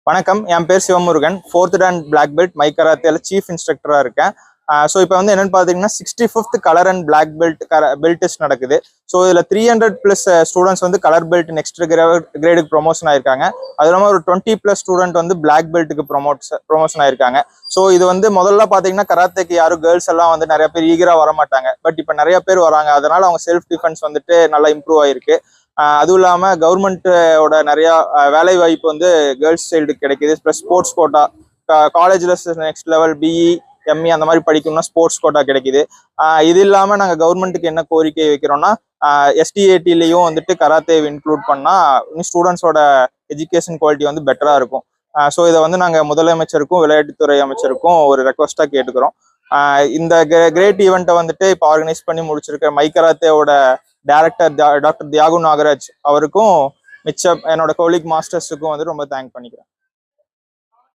வணக்கம், என் பேர் Sivamurugan. 4th Dan black belt my கராத்தேல சீஃப் இன்ஸ்ட்ரக்டரா இருக்கேன். ஸோ இப்போ வந்து என்னன்னு பார்த்தீங்கன்னா 65th colour and black belt test நடக்குது. ஸோ இதில் 300+ ஸ்டூடெண்ட்ஸ் வந்து கலர் பெல்ட் நெக்ஸ்ட் கிரேடுக்கு ப்ரொமோஷன் ஆயிருக்காங்க. அது இல்லாமல் ஒரு 20+ ஸ்டூடெண்ட் வந்து பிளாக் பெல்ட்டுக்கு ப்ரொமோஷன் ஆயிருக்காங்க. ஸோ இது வந்து முதல்ல பார்த்தீங்கன்னா கராத்தேக்கு யாரும் கேர்ள்ஸ் எல்லாம் வந்து நிறைய பேர் ஈகராக வர மாட்டாங்க. பட் இப்போ நிறைய பேர் வராங்க. அதனால அவங்க செல்ஃப் டிஃபென்ஸ் வந்துட்டு நல்லா இம்ப்ரூவ் ஆயிருக்கு. அதுவும் இல்லாமல் கவர்மெண்ட்டோட நிறையா வேலை வாய்ப்பு வந்து கேர்ள்ஸ் சைல்டுக்கு கிடைக்குது. ப்ளஸ் ஸ்போர்ட்ஸ் கோட்டா காலேஜில் நெக்ஸ்ட் லெவல் பிஇ எம்இ அந்த மாதிரி படிக்கணும்னா ஸ்போர்ட்ஸ் கோட்டா கிடைக்குது. இது இல்லாமல் நாங்கள் கவர்மெண்ட்டுக்கு என்ன கோரிக்கை வைக்கிறோம்னா எஸ்டிஏடிலையும் வந்துட்டு கராத்தேவை இன்க்ளூட் பண்ணால் இன்னும் ஸ்டூடெண்ட்ஸோட எஜுகேஷன் குவாலிட்டி வந்து பெட்டராக இருக்கும். ஸோ இதை வந்து நாங்கள் முதலமைச்சருக்கும் விளையாட்டுத்துறை அமைச்சருக்கும் ஒரு ரெக்வஸ்ட்டாக கேட்டுக்கிறோம். இந்த கிரேட் ஈவெண்ட்டை வந்துட்டு இப்போ ஆர்கனைஸ் பண்ணி முடிச்சிருக்க மை கராத்தேவோட டைரக்டர் டாக்டர் தியாகு நாகராஜ் அவருக்கும் மிச்ச என்னோட கோலிக் மாஸ்டர்ஸுக்கும் வந்து ரொம்ப தேங்க் பண்ணிக்கிறேன்.